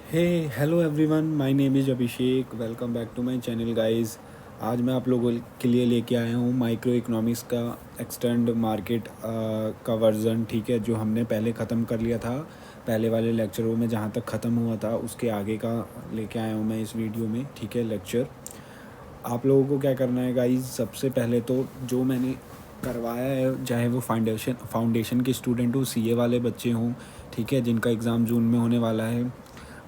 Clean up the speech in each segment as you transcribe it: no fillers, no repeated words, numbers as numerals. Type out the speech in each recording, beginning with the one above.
Hey hello everyone, my name is Abhishek. Welcome back to my channel guys. आज मैं आप लोगों के लिए लेके आया हूँ माइक्रो इकोनॉमिक्स का एक्सटेंड मार्केट का वर्ज़न। ठीक है, जो हमने पहले ख़त्म कर लिया था पहले वाले लेक्चरों में, जहाँ तक ख़त्म हुआ था उसके आगे का लेके आया हूँ मैं इस वीडियो में। ठीक है, लेक्चर आप लोगों को क्या करना है गाइस, सबसे पहले तो जो मैंने करवाया है, चाहे वो फाउंडेशन के स्टूडेंट हो, सीए वाले बच्चे हों, ठीक है, जिनका एग्ज़ाम जून में होने वाला है,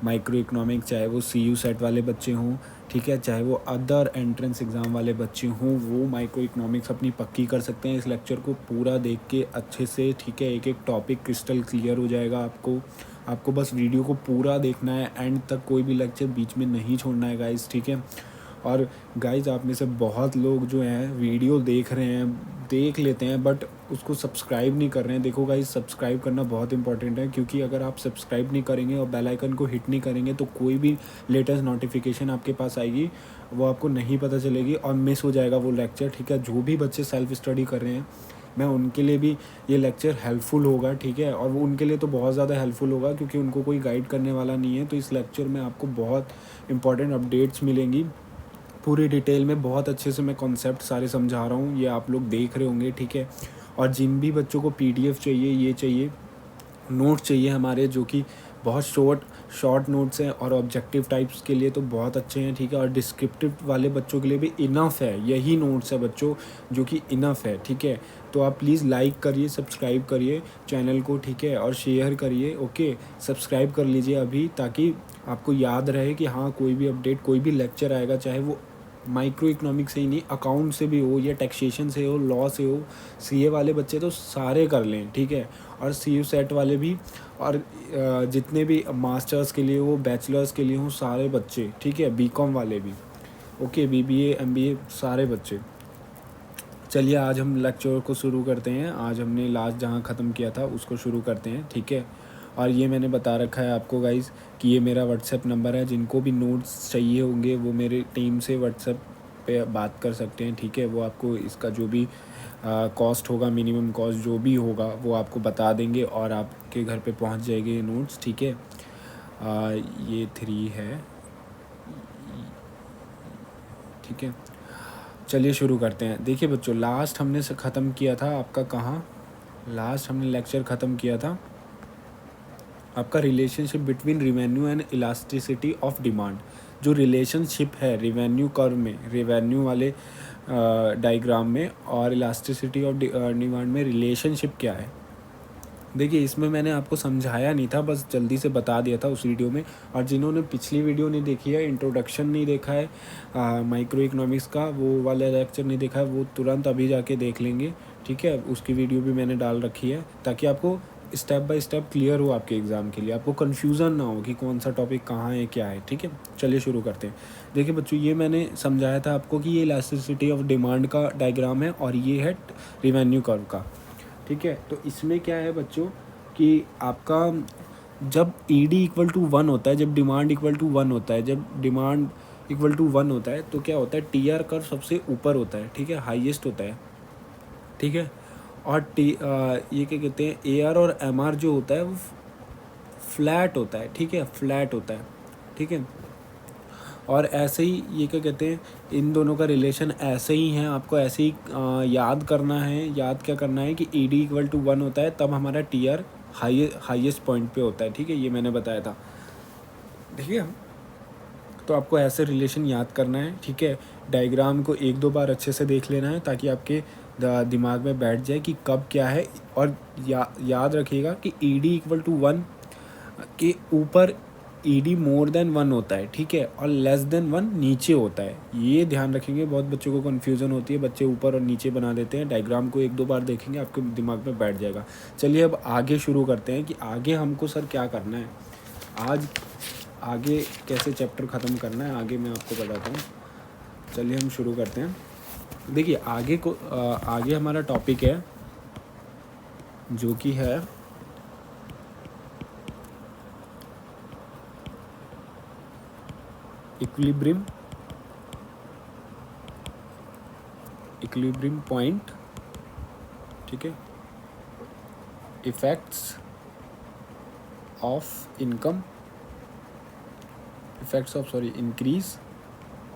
माइक्रो इकोनॉमिक, चाहे वो सीयू सेट वाले बच्चे हों, ठीक है, चाहे वो अदर एंट्रेंस एग्ज़ाम वाले बच्चे हों, वो माइक्रो इकोनॉमिक्स अपनी पक्की कर सकते हैं। इस लेक्चर को पूरा देख के अच्छे से, ठीक है, एक एक टॉपिक क्रिस्टल क्लियर हो जाएगा आपको। आपको बस वीडियो को पूरा देखना है, एंड तक कोई भी लेक्चर बीच में नहीं छोड़ना है गाइस, ठीक है। और गाइज आप में से बहुत लोग जो हैं वीडियो देख रहे हैं, देख लेते हैं, बट उसको सब्सक्राइब नहीं कर रहे हैं। देखो गाइज, सब्सक्राइब करना बहुत इंपॉर्टेंट है, क्योंकि अगर आप सब्सक्राइब नहीं करेंगे और बेल आइकन को हिट नहीं करेंगे तो कोई भी लेटेस्ट नोटिफिकेशन आपके पास आएगी वो आपको नहीं पता चलेगी और मिस हो जाएगा वो लेक्चर। ठीक है, जो भी बच्चे सेल्फ स्टडी कर रहे हैं, मैं उनके लिए भी ये लेक्चर हेल्पफुल होगा, ठीक है। और वो उनके लिए तो बहुत ज़्यादा हेल्पफुल होगा, क्योंकि उनको कोई गाइड करने वाला नहीं है। तो इस लेक्चर में आपको बहुत इंपॉर्टेंट अपडेट्स मिलेंगी, पूरी डिटेल में बहुत अच्छे से मैं कॉन्सेप्ट सारे समझा रहा हूँ, ये आप लोग देख रहे होंगे, ठीक है। और जिन भी बच्चों को पीडीएफ चाहिए, ये चाहिए, नोट्स चाहिए हमारे, जो कि बहुत शॉर्ट नोट्स हैं और ऑब्जेक्टिव टाइप्स के लिए तो बहुत अच्छे हैं, ठीक है। और डिस्क्रिप्टिव वाले बच्चों के लिए भी इनफ है, यही नोट्स है बच्चों, जो कि इनफ है, ठीक है। तो आप प्लीज़ लाइक करिए, सब्सक्राइब करिए चैनल को, ठीक है, और शेयर करिए। ओके, सब्सक्राइब कर लीजिए अभी, ताकि आपको याद रहे कि हाँ, कोई भी अपडेट, कोई भी लेक्चर आएगा, चाहे वो माइक्रो इकोनॉमिक्स से ही नहीं, अकाउंट से भी हो या टैक्सेशन से हो, लॉ से हो, सीए वाले बच्चे तो सारे कर लें, ठीक है। और सीयू सेट वाले भी, और जितने भी मास्टर्स के लिए हो, बैचलर्स के लिए हो, सारे बच्चे, ठीक है, बीकॉम वाले भी, ओके, बीबीए एमबीए सारे बच्चे। चलिए आज हम लेक्चर को शुरू करते हैं। आज हमने लास्ट जहाँ ख़त्म किया था उसको शुरू करते हैं, ठीक है। और ये मैंने बता रखा है आपको गाइज़ कि ये मेरा व्हाट्सएप नंबर है, जिनको भी नोट्स चाहिए होंगे वो मेरे टीम से व्हाट्सएप पे बात कर सकते हैं, ठीक है। वो आपको इसका जो भी कॉस्ट होगा, मिनिमम कॉस्ट जो भी होगा, वो आपको बता देंगे और आपके घर पे पहुंच जाएंगे ये नोट्स, ठीक है। ये 3 है, ठीक है। चलिए शुरू करते हैं। देखिए बच्चों, लास्ट हमने से ख़त्म किया था आपका, कहाँ लास्ट हमने लेक्चर ख़त्म किया था आपका, relationship between revenue and elasticity of demand. जो रिलेशनशिप है रिवेन्यू कर्व में, रिवेन्यू वाले डायग्राम में, और इलास्टिसिटी ऑफ डिमांड में रिलेशनशिप क्या है। देखिए, इसमें मैंने आपको समझाया नहीं था, बस जल्दी से बता दिया था उस वीडियो में। और जिन्होंने पिछली वीडियो नहीं देखी है, इंट्रोडक्शन नहीं देखा है माइक्रो इकोनॉमिक्स का, वो वाला लेक्चर नहीं देखा है, वो तुरंत अभी जाके देख लेंगे, ठीक है। उसकी वीडियो भी मैंने डाल रखी है, ताकि आपको स्टेप बाय स्टेप क्लियर हो आपके एग्ज़ाम के लिए, आपको कन्फ्यूज़न ना हो कि कौन सा टॉपिक कहाँ है, क्या है, ठीक है। चलिए शुरू करते हैं। देखिए बच्चों, ये मैंने समझाया था आपको कि ये इलास्टिसिटी ऑफ डिमांड का डायग्राम है, और ये है रिवेन्यू कर्व का, ठीक है। तो इसमें क्या है बच्चों कि आपका जब ई डी इक्वल टू 1 होता है, जब डिमांड इक्वल टू 1 होता है, जब डिमांड इक्वल टू 1 होता है, तो क्या होता है, टी आर कर्व सबसे ऊपर होता है, ठीक है, हाईएस्ट होता है, ठीक है। और ये क्या कहते हैं, ए आर और एम आर जो होता है वो फ्लैट होता है, ठीक है, फ्लैट होता है, ठीक है। और ऐसे ही ये क्या कहते हैं, इन दोनों का रिलेशन ऐसे ही है, आपको ऐसे ही याद करना है। याद क्या करना है कि ई डी इक्वल टू 1 होता है, तब हमारा टी आर हाईएस्ट पॉइंट पे होता है, ठीक है, ये मैंने बताया था, ठीक है। तो आपको ऐसे रिलेशन याद करना है, ठीक है। डायग्राम को 1-2 बार अच्छे से देख लेना है, ताकि आपके दिमाग में बैठ जाए कि कब क्या है। और याद रखिएगा कि ई डी इक्वल टू 1 के ऊपर ई डी मोर देन 1 होता है, ठीक है, और लेस देन 1 नीचे होता है। ये ध्यान रखेंगे, बहुत बच्चों को कन्फ्यूज़न होती है, बच्चे ऊपर और नीचे बना देते हैं। डायग्राम को 1-2 बार देखेंगे, आपके दिमाग में बैठ जाएगा। चलिए अब आगे शुरू करते हैं कि आगे हमको सर क्या करना है, आज आगे कैसे चैप्टर ख़त्म करना है, आगे मैं आपको बताता हूँ। चलिए हम शुरू करते हैं। देखिए आगे हमारा टॉपिक है, जो कि है इक्विलिब्रियम पॉइंट, ठीक है, effects of income effects of increase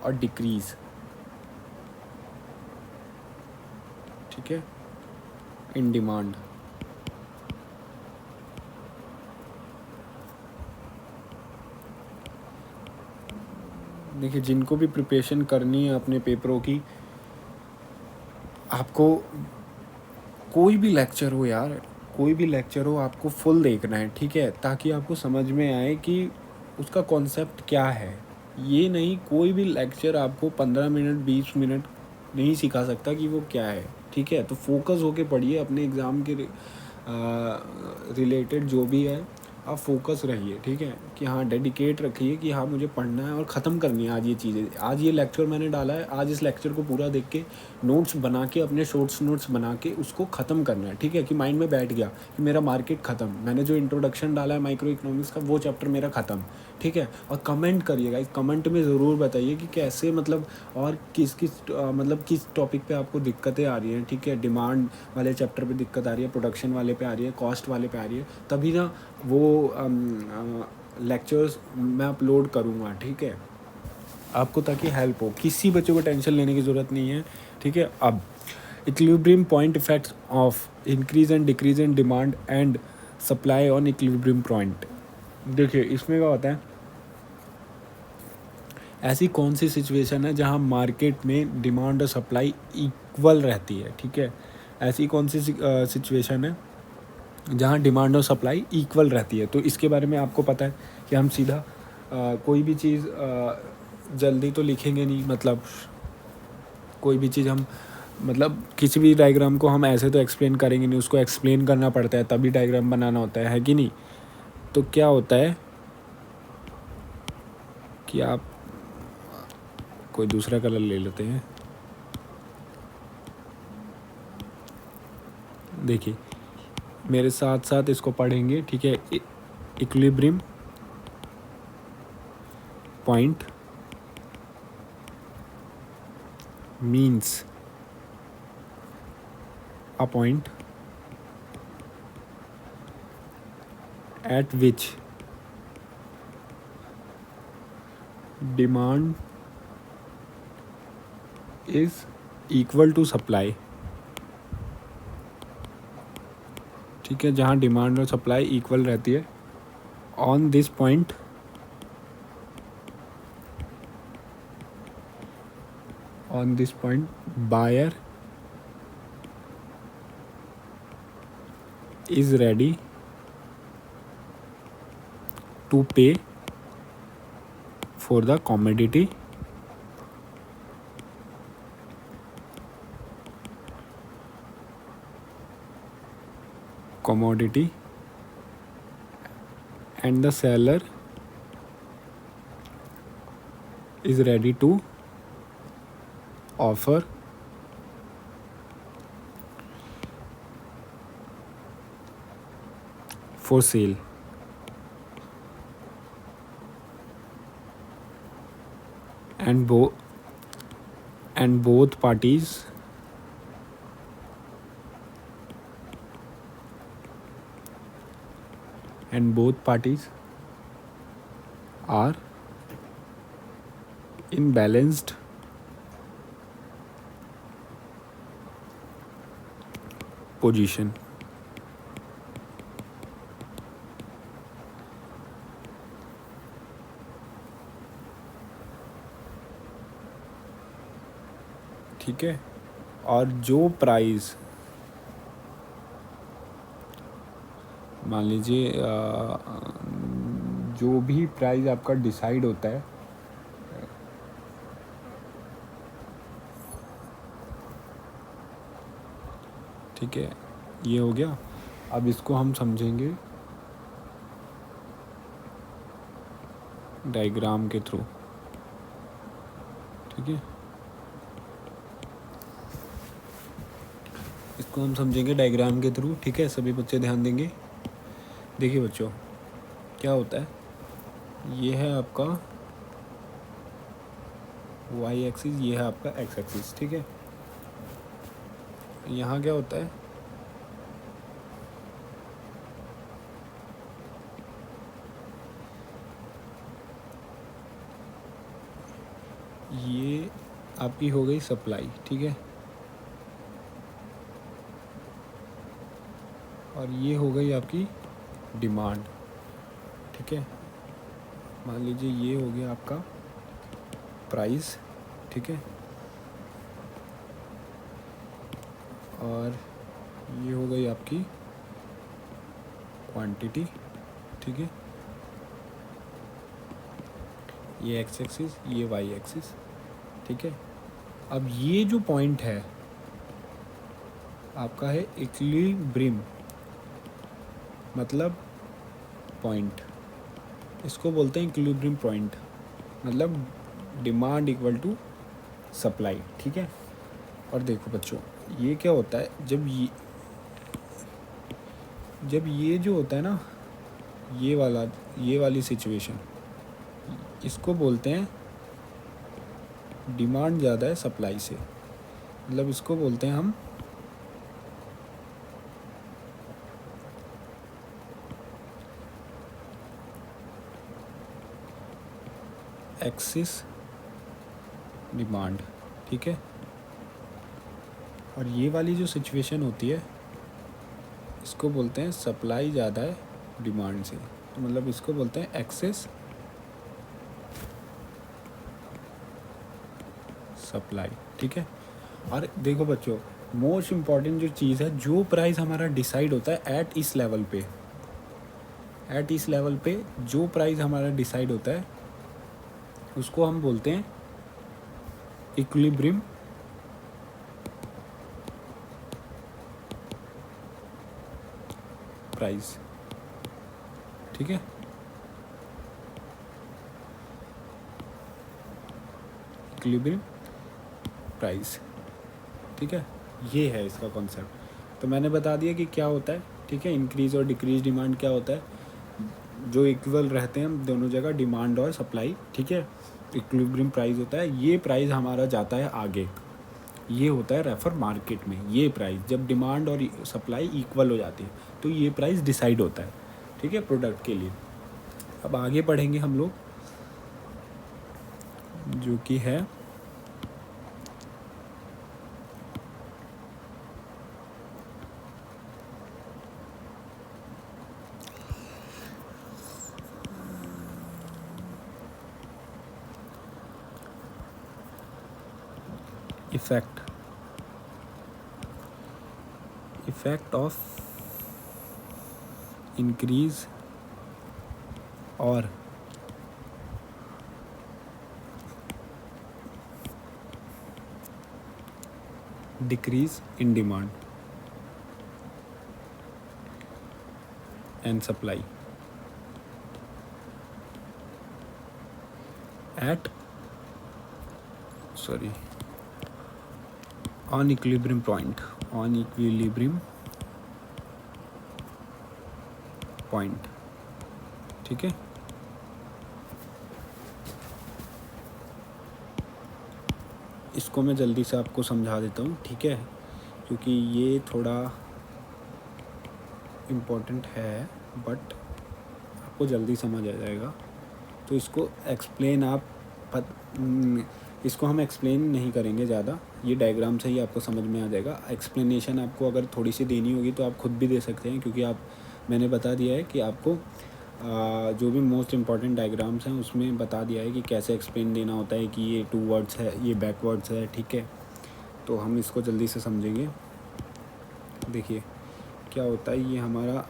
और डिक्रीज, ठीक है, इन डिमांड। देखिए, जिनको भी प्रिपरेशन करनी है अपने पेपरों की, आपको कोई भी लेक्चर हो यार, कोई भी लेक्चर हो, आपको फुल देखना है, ठीक है, ताकि आपको समझ में आए कि उसका कॉन्सेप्ट क्या है। ये नहीं, कोई भी लेक्चर आपको 15 मिनट 20 मिनट नहीं सिखा सकता कि वो क्या है, ठीक है। तो फोकस होके पढ़िए अपने एग्ज़ाम के रिलेटेड जो भी है, आप फोकस रहिए, ठीक है, कि हाँ डेडिकेट रखिए कि हाँ मुझे पढ़ना है और ख़त्म करनी है आज ये चीज़ें। आज ये लेक्चर मैंने डाला है, आज इस लेक्चर को पूरा देख के नोट्स बना के, अपने शॉर्ट्स नोट्स बना के उसको ख़त्म करना है, ठीक है, कि माइंड में बैठ गया कि मेरा मार्केट ख़त्म, मैंने जो इंट्रोडक्शन डाला है माइक्रो इकोनॉमिक्स का वो चैप्टर मेरा ख़त्म, ठीक है। और कमेंट करिएगा, इस कमेंट में ज़रूर बताइए कि कैसे, मतलब और किस टॉपिक पे आपको दिक्कतें आ रही हैं, ठीक है। डिमांड वाले चैप्टर पे दिक्कत आ रही है, प्रोडक्शन वाले पे आ रही है, कॉस्ट वाले पे आ रही है, तभी ना वो लेक्चर्स मैं अपलोड करूँगा, ठीक है, आपको, ताकि हेल्प हो। किसी बच्चे को टेंशन लेने की ज़रूरत नहीं है, ठीक है। अब equilibrium point effects of increase and decrease in demand and supply on equilibrium point. देखिए, इसमें क्या होता है, ऐसी कौन सी सिचुएशन है जहां मार्केट में डिमांड और सप्लाई इक्वल रहती है, ठीक है। ऐसी कौन सी सिचुएशन है जहाँ डिमांड और सप्लाई इक्वल रहती है। तो इसके बारे में आपको पता है कि हम सीधा कोई भी चीज़ जल्दी तो लिखेंगे नहीं, मतलब कोई भी चीज़ हम, मतलब किसी भी डायग्राम को हम ऐसे तो एक्सप्लेन करेंगे नहीं, उसको एक्सप्लेन करना पड़ता है, तभी डायग्राम बनाना होता है कि नहीं। तो क्या होता है कि आप कोई दूसरा कलर ले लेते हैं। देखिए, मेरे साथ साथ इसको पढ़ेंगे, ठीक है। Equilibrium point means a point at which demand is equal to supply, ठीक है, जहाँ डिमांड और सप्लाई इक्वल रहती है। On this point buyer is ready to pay for the commodity and the seller is ready to offer for sale, and both parties are in balanced position, ठीक है। और जो प्राइस, मान लीजिए जो भी प्राइस आपका डिसाइड होता है, ठीक है, ये हो गया। अब इसको हम समझेंगे डायग्राम के थ्रू, ठीक है, इसको हम समझेंगे डायग्राम के थ्रू, ठीक है। सभी बच्चे ध्यान देंगे। देखिए बच्चों, क्या होता है, ये है आपका वाई एक्सिस, ये है आपका एक्स एक्सिस, ठीक है। यहाँ क्या होता है, ये आपकी हो गई सप्लाई, ठीक है, और ये हो गई आपकी डिमांड, ठीक है। मान लीजिए ये हो गया आपका प्राइस, ठीक है, और ये हो गई आपकी क्वांटिटी, ठीक है, ये एक्स एक्सिस, ये वाई एक्सिस, ठीक है। अब ये जो पॉइंट है आपका है इक्विलिब्रियम, मतलब पॉइंट, इसको बोलते हैं इक्विलिब्रियम पॉइंट, मतलब डिमांड इक्वल टू सप्लाई, ठीक है। और देखो बच्चों, ये क्या होता है, जब ये जो होता है ना, ये वाली सिचुएशन, इसको बोलते हैं डिमांड ज़्यादा है सप्लाई से, मतलब इसको बोलते हैं हम एक्सिस डिमांड, ठीक है। और ये वाली जो सिचुएशन होती है इसको बोलते हैं सप्लाई ज़्यादा है डिमांड से, तो मतलब इसको बोलते हैं एक्सेस सप्लाई, ठीक है। और देखो बच्चों, मोस्ट इम्पॉर्टेंट जो चीज़ है, जो प्राइस हमारा डिसाइड होता है एट इस लेवल पे जो प्राइस हमारा डिसाइड होता है उसको हम बोलते हैं इक्विलिब्रियम प्राइस, ठीक है। इक्विलिब्रियम प्राइस, ठीक है, ये है इसका कॉन्सेप्ट। तो मैंने बता दिया कि क्या होता है, ठीक है। इंक्रीज़ और डिक्रीज डिमांड क्या होता है, जो इक्वल रहते हैं दोनों जगह, डिमांड और सप्लाई, ठीक है। इक्विलिब्रियम प्राइस होता है, ये प्राइस हमारा जाता है आगे, ये होता है रेफर मार्केट में। ये प्राइस जब डिमांड और सप्लाई इक्वल हो जाती है तो ये प्राइस डिसाइड होता है, ठीक है, प्रोडक्ट के लिए। अब आगे पढ़ेंगे हम लोग, जो कि है इफेक्ट ऑफ इंक्रीज और decrease in demand and supply at on equilibrium point, ठीक है। इसको मैं जल्दी से आपको समझा देता हूँ, ठीक है, क्योंकि ये थोड़ा इम्पोर्टेंट है बट आपको जल्दी समझ आ जाएगा। तो इसको हम एक्सप्लेन नहीं करेंगे ज़्यादा, ये डायग्राम से ही आपको समझ में आ जाएगा। एक्सप्लेनेशन आपको अगर थोड़ी सी देनी होगी तो आप खुद भी दे सकते हैं, क्योंकि मैंने बता दिया है कि आपको जो भी मोस्ट इम्पॉर्टेंट डायग्राम्स हैं उसमें बता दिया है कि कैसे एक्सप्लेन देना होता है, कि ये टू वर्ड्स है, ये बैकवर्ड्स है, ठीक है। तो हम इसको जल्दी से समझेंगे। देखिए क्या होता है, ये हमारा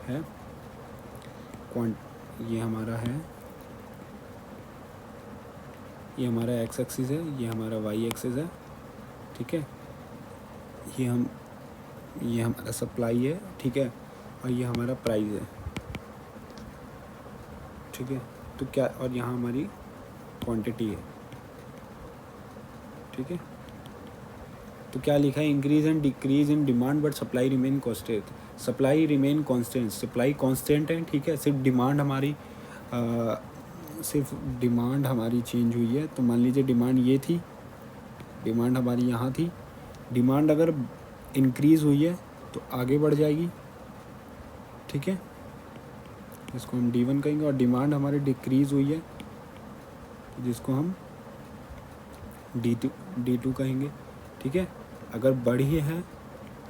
है ये हमारा एक्स एक्सिस है, ये हमारा वाई एक्सिस है, ठीक है। ये हमारा सप्लाई है, ठीक है, और ये हमारा प्राइस है, ठीक है। तो क्या, और यहाँ हमारी क्वांटिटी है, ठीक है। तो क्या लिखा है, increase and decrease in demand but supply remain constant. Supply remain constant, supply constant है, ठीक है। सिर्फ डिमांड हमारी चेंज हुई है। तो मान लीजिए डिमांड ये थी, डिमांड हमारी यहाँ थी, डिमांड अगर इंक्रीज़ हुई है तो आगे बढ़ जाएगी, ठीक है, जिसको हम D1 कहेंगे। और डिमांड हमारी डिक्रीज़ हुई है जिसको हम D2 कहेंगे, ठीक है। अगर बढ़ी है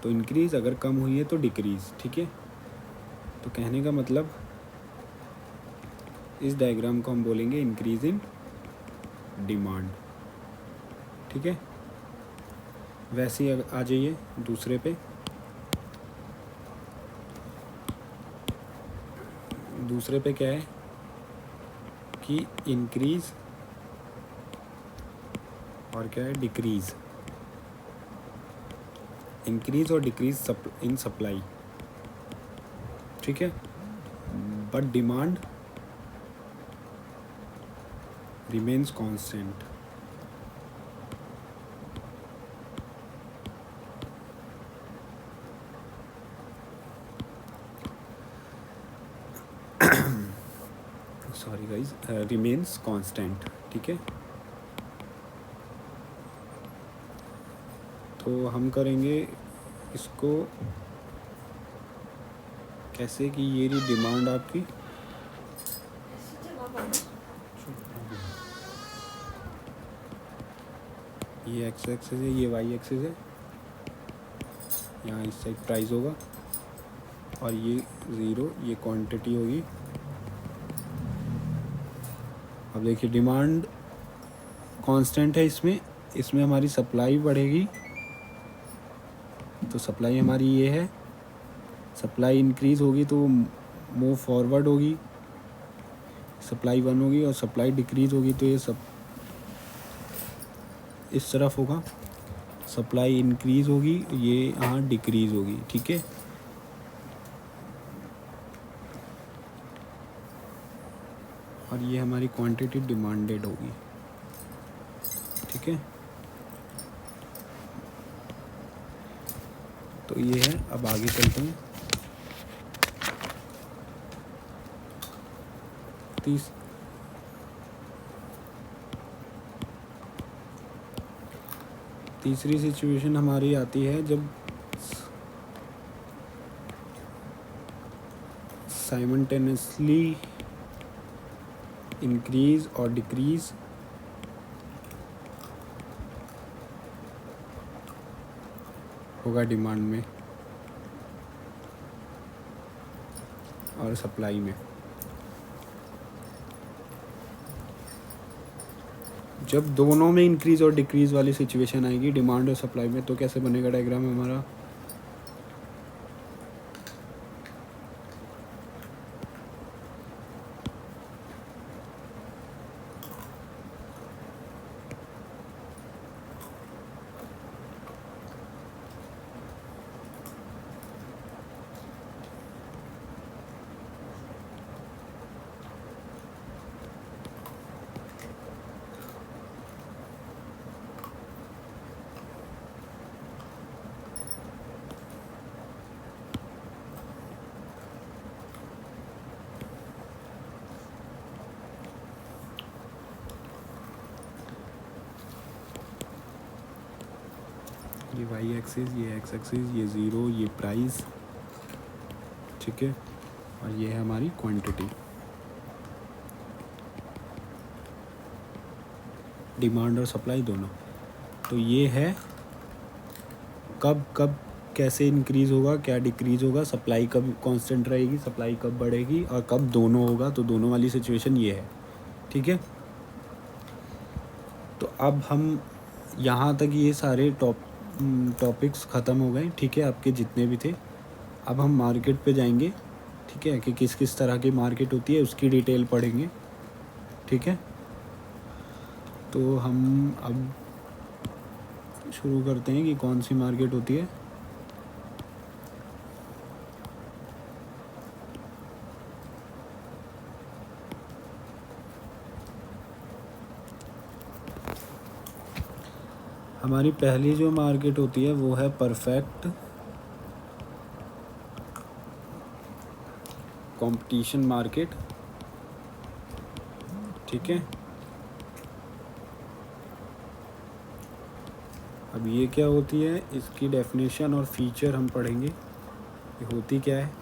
तो इंक्रीज़, अगर कम हुई है तो डिक्रीज़, ठीक है। तो कहने का मतलब इस डायग्राम को हम बोलेंगे इंक्रीज़ इन डिमांड, ठीक है। वैसे ही आ जाइए दूसरे पे। दूसरे पे क्या है कि इंक्रीज़ और क्या है डिक्रीज़, इंक्रीज़ और डिक्रीज़ इन सप्लाई, ठीक है। But demand remains constant. Sorry guys, remains constant, ठीक है। तो हम करेंगे इसको कैसे कि ये रही डिमांड आपकी, ये एक्स एक्सिस है, ये वाई एक्सिस है, यहाँ इस साइड प्राइस होगा और ये ज़ीरो, ये क्वांटिटी होगी। अब देखिए डिमांड कांस्टेंट है, इसमें हमारी सप्लाई बढ़ेगी, तो सप्लाई हमारी ये है। सप्लाई इंक्रीज़ होगी तो मूव फॉरवर्ड होगी, सप्लाई 1 होगी, और सप्लाई डिक्रीज़ होगी तो ये सब इस तरफ होगा। सप्लाई इंक्रीज़ होगी, ये यहाँ डिक्रीज़ होगी, ठीक है। और ये हमारी क्वांटिटी डिमांडेड होगी, ठीक है। तो ये है। अब आगे चलते हैं। तीसरी सिचुएशन हमारी आती है जब साइमल्टेनियसली इंक्रीज़ और डिक्रीज़ होगा डिमांड में और सप्लाई में। जब दोनों में इंक्रीज़ और डिक्रीज़ वाली सिचुएशन आएगी डिमांड और सप्लाई में, तो कैसे बनेगा डायग्राम हमारा। ये वाई एक्सिस, ये एक्स एक्सिस, ये ज़ीरो, ये प्राइस, ठीक है। और ये है हमारी क्वांटिटी, डिमांड और सप्लाई दोनों। तो ये है कब कब कैसे इंक्रीज़ होगा, क्या डिक्रीज़ होगा, सप्लाई कब कांस्टेंट रहेगी, सप्लाई कब बढ़ेगी, और कब दोनों होगा। तो दोनों वाली सिचुएशन ये है, ठीक है। तो अब हम यहाँ तक ये सारे टॉपिक्स ख़त्म हो गए, ठीक है, आपके जितने भी थे। अब हम मार्केट पे जाएंगे, ठीक है, कि किस किस तरह की मार्केट होती है उसकी डिटेल पढ़ेंगे, ठीक है। तो हम अब शुरू करते हैं कि कौन सी मार्केट होती है। हमारी पहली जो मार्केट होती है वो है परफेक्ट कंपटीशन मार्केट, ठीक है। अब ये क्या होती है, इसकी डेफिनेशन और फीचर हम पढ़ेंगे, ये होती क्या है।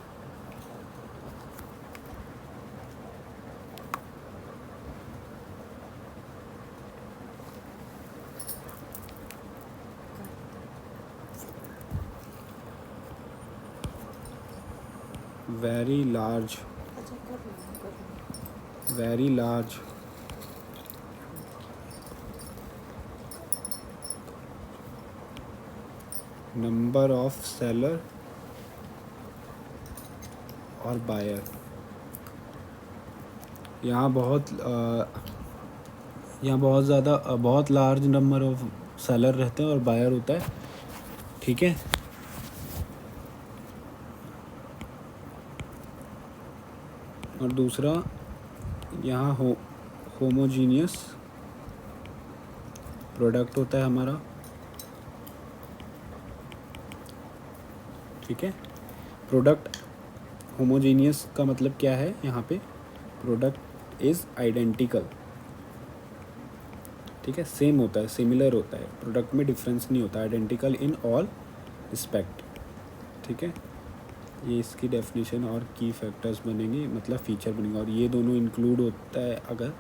Very large, very large number of seller और बायर। यहाँ बहुत ज़्यादा बहुत लार्ज नंबर ऑफ सेलर रहते हैं और बायर होता है, ठीक है। और दूसरा यहाँ होमोजीनियस प्रोडक्ट होता है हमारा, ठीक है। प्रोडक्ट होमोजीनियस का मतलब क्या है, यहाँ पे प्रोडक्ट इज़ आइडेंटिकल, ठीक है, सेम होता है, सिमिलर होता है, प्रोडक्ट में डिफरेंस नहीं होता, आइडेंटिकल इन ऑल रिस्पेक्ट, ठीक है। ये इसकी डेफिनेशन और की फैक्टर्स बनेंगे, मतलब फीचर बनेंगे, और ये दोनों इंक्लूड होता है अगर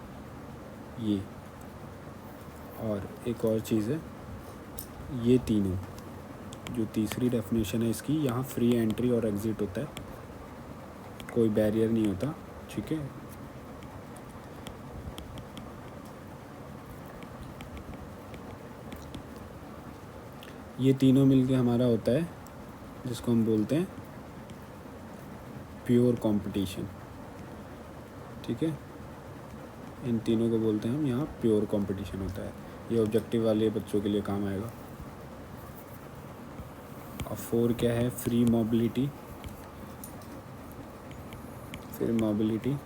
ये, और एक और चीज़ है, ये तीनों जो तीसरी डेफिनेशन है इसकी, यहाँ फ्री एंट्री और एग्ज़िट होता है, कोई बैरियर नहीं होता, ठीक है। ये तीनों मिलके हमारा होता है जिसको हम बोलते हैं प्योर कंपटीशन, ठीक है। इन तीनों को बोलते हैं हम यहाँ प्योर कंपटीशन होता है। ये ऑब्जेक्टिव वाले बच्चों के लिए काम आएगा। और 4 क्या है, free mobility, free mobility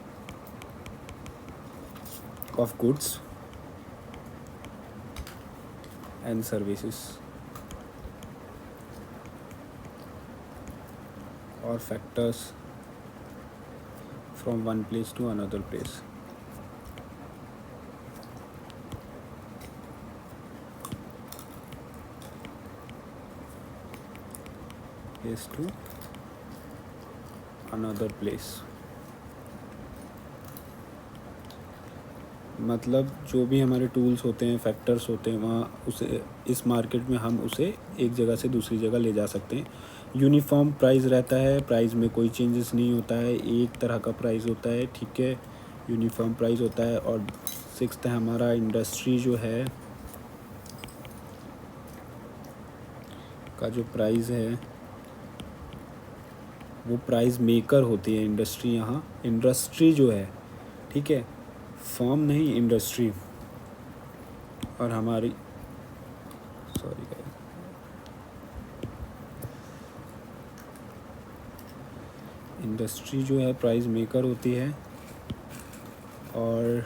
of goods and services और factors from one place to another place. Place to another place, मतलब जो भी हमारे टूल्स होते हैं, फैक्टर्स होते हैं, वहाँ उसे इस मार्केट में हम उसे एक जगह से दूसरी जगह ले जा सकते हैं। यूनिफॉर्म प्राइस रहता है, प्राइस में कोई चेंजेस नहीं होता है, एक तरह का प्राइस होता है, ठीक है, यूनिफॉर्म प्राइस होता है। और 6 है हमारा इंडस्ट्री जो है का जो प्राइस है वो प्राइस मेकर होती है इंडस्ट्री। यहाँ इंडस्ट्री जो है, ठीक है, फर्म नहीं, इंडस्ट्री। और हमारी सॉरी गाइस, इंडस्ट्री जो है प्राइस मेकर होती है, और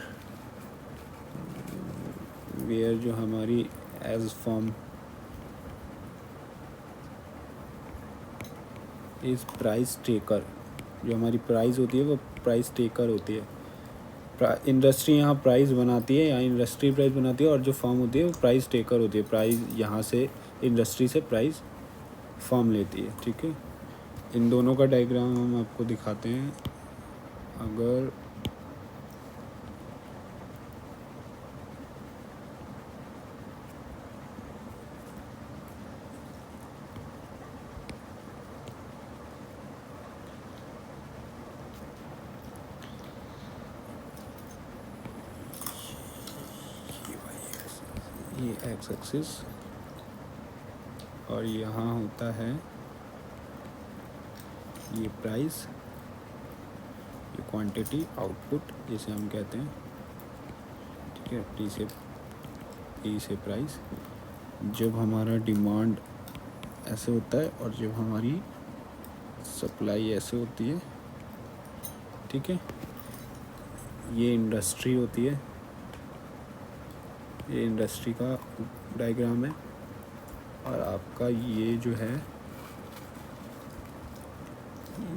वेयर जो हमारी as firm is price taker, जो हमारी प्राइस होती है वो प्राइस टेकर होती है। इंडस्ट्री यहाँ प्राइस बनाती है, यहाँ इंडस्ट्री प्राइस बनाती है, और जो फर्म होती है वो प्राइस टेकर होती है, प्राइस यहाँ से इंडस्ट्री से प्राइस फर्म लेती है, ठीक है। इन दोनों का डायग्राम हम आपको दिखाते हैं। अगर ये एक्स एक्सिस, और यहाँ होता है ये प्राइस, ये क्वांटिटी, आउटपुट जिसे हम कहते हैं, ठीक है, टी से प्राइस। जब हमारा डिमांड ऐसे होता है और जब हमारी सप्लाई ऐसे होती है, ठीक है, ये इंडस्ट्री होती है, ये इंडस्ट्री का डायग्राम है। और आपका ये जो है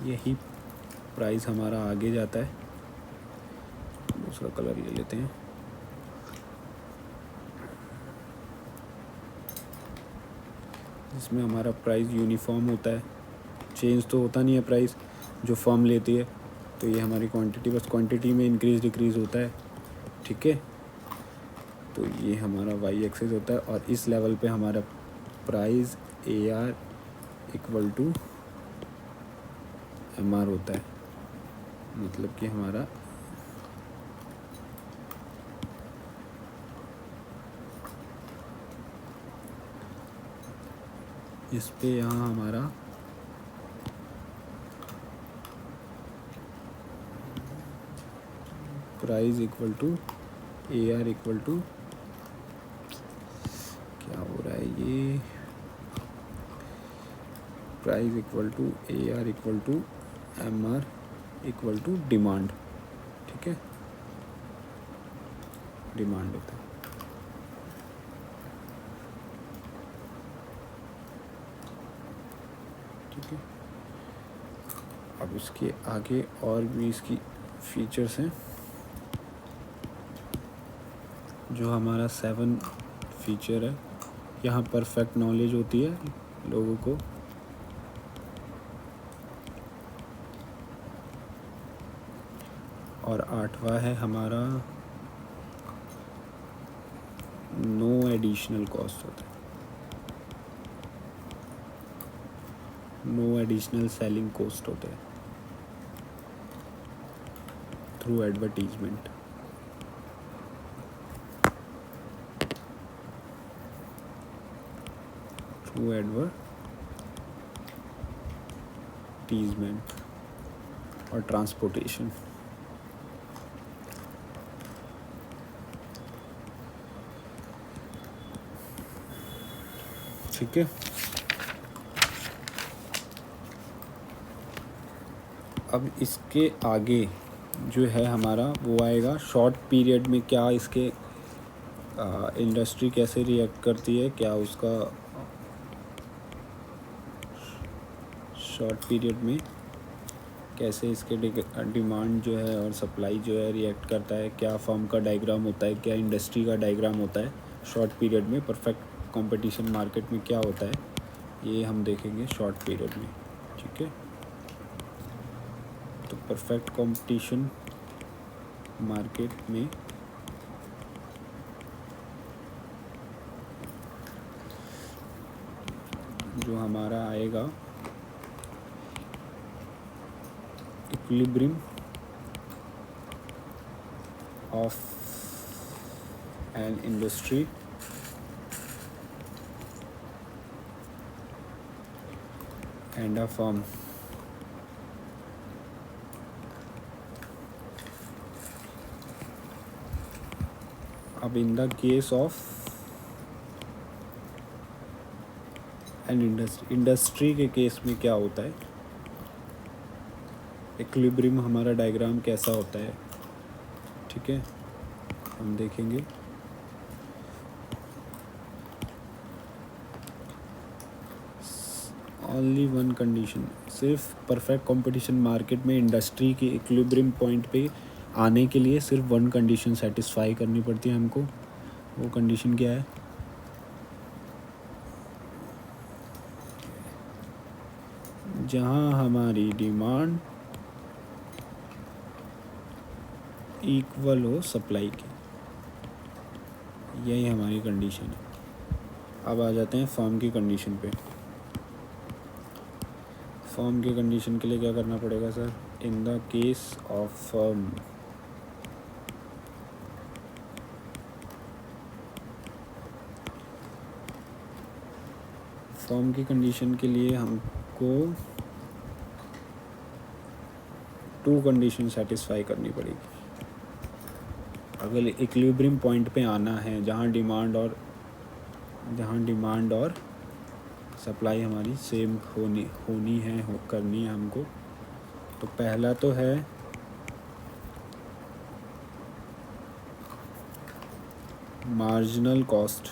यही प्राइस हमारा आगे जाता है। दूसरा कलर ले लेते हैं। इसमें हमारा प्राइस यूनिफॉर्म होता है, चेंज तो होता नहीं है प्राइस जो फर्म लेती है। तो ये हमारी क्वांटिटी, बस क्वांटिटी में इंक्रीज डिक्रीज़ होता है, ठीक है। तो ये हमारा वाई एक्सिस होता है, और इस लेवल पे हमारा price AR equal to MR होता है, मतलब कि हमारा इस पे यहाँ हमारा price equal to AR equal to, क्या हो रहा है ये, price equal to AR equal to MR equal to demand, ठीक है, डिमांड होता है। ठीक है, अब इसके आगे और भी इसकी फीचर्स हैं, जो हमारा 7 फीचर है। यहाँ परफेक्ट नॉलेज होती है लोगों को, और 8वां है हमारा नो एडिशनल कॉस्ट होता है, नो एडिशनल सेलिंग कॉस्ट होता है थ्रू एडवर्टीजमेंट। थ्रू एडवर्टीजमेंट और ट्रांसपोर्टेशन। ठीक है, अब इसके आगे जो है हमारा वो आएगा शॉर्ट पीरियड में क्या इसके इंडस्ट्री कैसे रिएक्ट करती है, क्या उसका शॉर्ट पीरियड में कैसे इसके डिमांड जो है और सप्लाई जो है रिएक्ट करता है, क्या फर्म का डायग्राम होता है, क्या इंडस्ट्री का डायग्राम होता है शॉर्ट पीरियड में, परफेक्ट कंपटीशन मार्केट में क्या होता है, ये हम देखेंगे शॉर्ट पीरियड में। ठीक है, तो परफेक्ट कंपटीशन मार्केट में जो हमारा आएगा equilibrium of an industry and a firm. अब in the case of an industry के केस में क्या होता है, इक्विलिब्रियम हमारा डायग्राम कैसा होता है। ठीक है, हम देखेंगे ओनली वन कंडीशन, सिर्फ परफेक्ट कंपटीशन मार्केट में इंडस्ट्री के इक्विलिब्रियम पॉइंट पे आने के लिए सिर्फ वन कंडीशन सेटिस्फाई करनी पड़ती है हमको। वो कंडीशन क्या है, जहाँ हमारी डिमांड इक्वल हो सप्लाई की, यही हमारी कंडीशन है। अब आ जाते हैं फर्म की कंडीशन पे। फर्म की कंडीशन के लिए क्या करना पड़ेगा sir, in the case of firm firm की कंडीशन के लिए हमको 2 कंडीशन सेटिस्फाई करनी पड़ेगी। अगर इक्विलिब्रियम पॉइंट पे आना है जहाँ डिमांड और सप्लाई हमारी सेम करनी है हमको, तो पहला तो है marginal cost,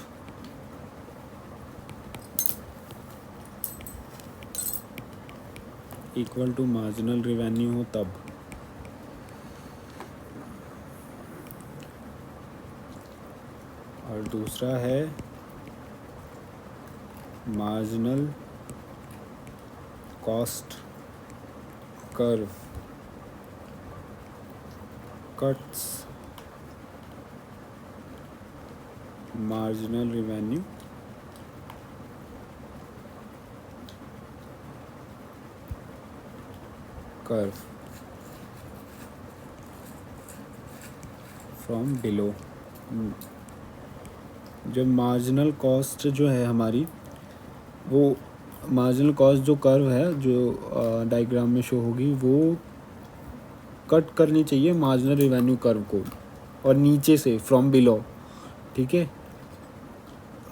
equal to marginal revenue हो तब। और दूसरा है marginal cost curve cuts marginal revenue curve from below. जो मार्जिनल कॉस्ट जो है हमारी, वो मार्जिनल कॉस्ट जो कर्व है जो डायग्राम में शो होगी, वो कट करनी चाहिए मार्जिनल रिवेन्यू कर्व को, और नीचे से फ्रॉम बिलो। ठीक है,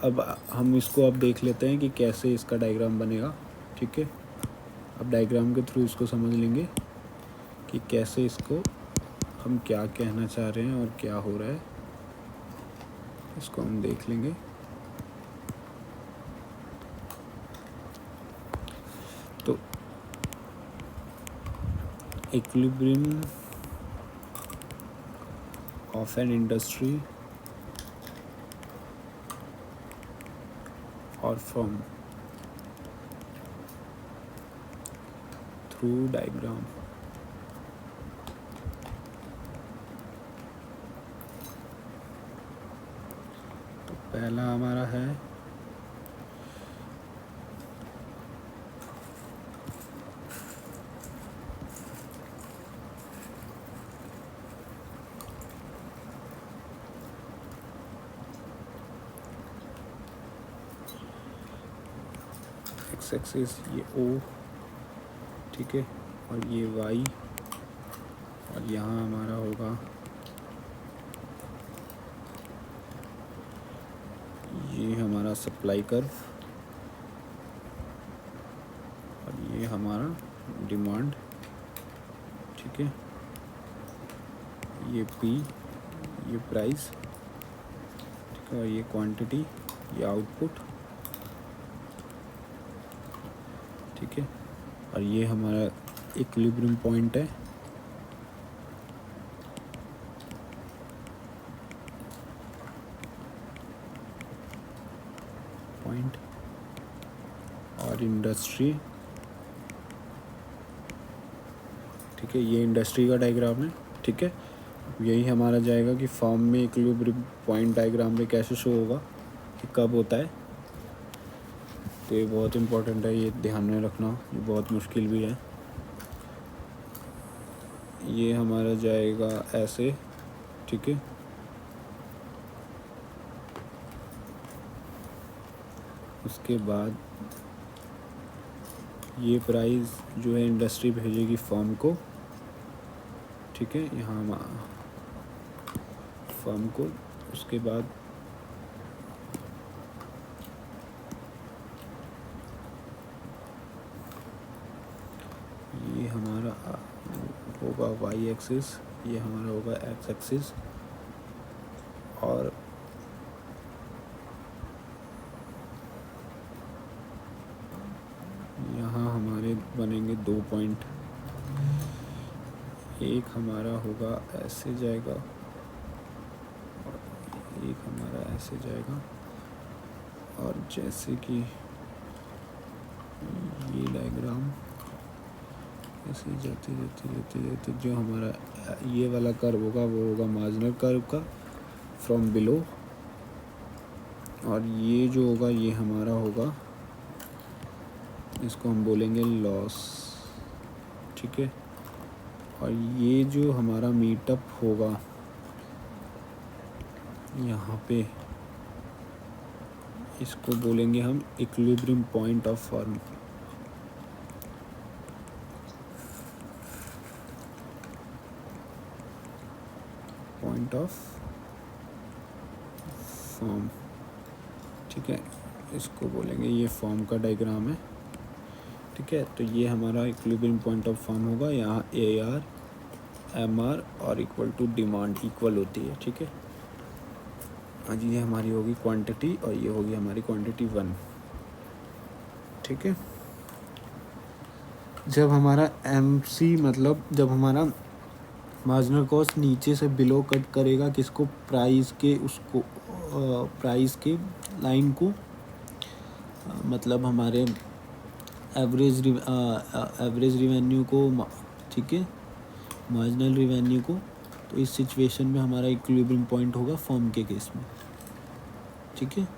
अब हम इसको अब देख लेते हैं कि कैसे इसका डायग्राम बनेगा। ठीक है, अब डायग्राम के थ्रू इसको समझ लेंगे कि कैसे इसको हम क्या कहना चाह रहे हैं और क्या हो रहा है, इसको हम देख लेंगे। तो इक्विलिब्रियम ऑफ एन इंडस्ट्री और फर्म थ्रू डायग्राम। तो पहला हमारा है एक्स एक्सिस, ये ओ, ठीक है, और ये वाई, और यहाँ हमारा होगा ये हमारा सप्लाई कर्व, और ये हमारा डिमांड। ठीक है, ये पी, ये प्राइस, ठीक है, और ये क्वांटिटी, ये आउटपुट। ठीक है, और ये हमारा इक्विलिब्रियम पॉइंट है। पॉइंट और इंडस्ट्री। ठीक है, ये इंडस्ट्री का डायग्राम है। ठीक है, यही हमारा जाएगा कि फॉर्म में इक्विलिब्रियम पॉइंट डायग्राम में कैसे शो होगा, कि कब होता है। तो ये बहुत इम्पोर्टेंट है, ये ध्यान में रखना, ये बहुत मुश्किल भी है। ये हमारा जाएगा ऐसे। ठीक है, उसके बाद ये प्राइस जो है इंडस्ट्री भेजेगी फर्म को। ठीक है, यहाँ फर्म को, उसके बाद ये हमारा होगा वाई एक्सिस, ये हमारा होगा एक्स एक्सिस, और यहाँ हमारे बनेंगे 2 पॉइंट। एक हमारा होगा ऐसे जाएगा, और एक हमारा ऐसे जाएगा, और जैसे कि ये डायग्राम ऐसे जाते जाते जाते जाते जो हमारा ये वाला कर्व होगा वो होगा मार्जिनल कर्व का फ्रॉम बिलो, और ये जो होगा ये हमारा होगा, इसको हम बोलेंगे लॉस। ठीक है, और ये जो हमारा मीटअप होगा यहाँ पे, इसको बोलेंगे हम equilibrium point of firm. Point of form. ठीक है, इसको बोलेंगे, ये फॉर्म का डायग्राम है। ठीक है, तो ये हमारा इक्विलिब्रियम पॉइंट ऑफ फॉर्म होगा। यहाँ ए आर एम आर और इक्वल टू डिमांड इक्वल होती है। ठीक है, आज ये हमारी होगी क्वांटिटी, और ये होगी हमारी क्वांटिटी 1। ठीक है, जब हमारा MC मतलब जब हमारा मार्जिनल कॉस्ट नीचे से बिलो कट करेगा किसको, प्राइस के, उसको प्राइस के लाइन को, मतलब हमारे एवरेज रिवेन्यू को। ठीक है, मार्जिनल रिवेन्यू को। तो इस सिचुएशन में हमारा इक्विलिब्रियम पॉइंट होगा फर्म के केस में। ठीक है,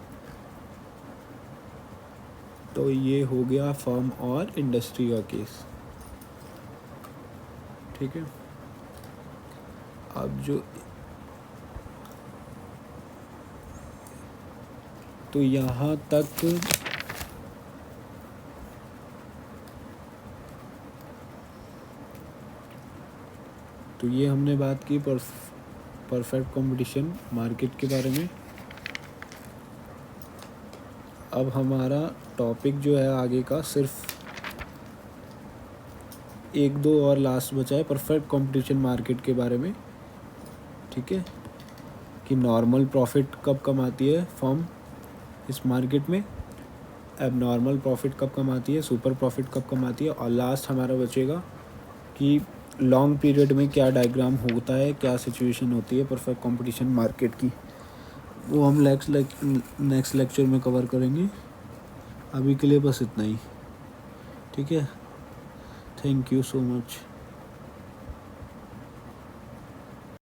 तो ये हो गया फर्म और इंडस्ट्री का केस। ठीक है। अब जो तो यहाँ तक तो ये हमने बात की परफेक्ट कंपटीशन मार्केट के बारे में। अब हमारा टॉपिक जो है आगे का सिर्फ एक दो और लास्ट बचा है परफेक्ट कंपटीशन मार्केट के बारे में, ठीक है, कि नॉर्मल प्रॉफिट कब कमाती है फर्म इस मार्केट में, अब नॉर्मल प्रॉफिट कब कमाती है, सुपर प्रॉफिट कब कमाती है, और लास्ट हमारा बचेगा कि लॉन्ग पीरियड में क्या डायग्राम होता है, क्या सिचुएशन होती है परफेक्ट कंपटीशन मार्केट की, वो हम नेक्स्ट लेक्चर में कवर करेंगे। अभी के लिए बस इतना ही, ठीक है। Thank you so much.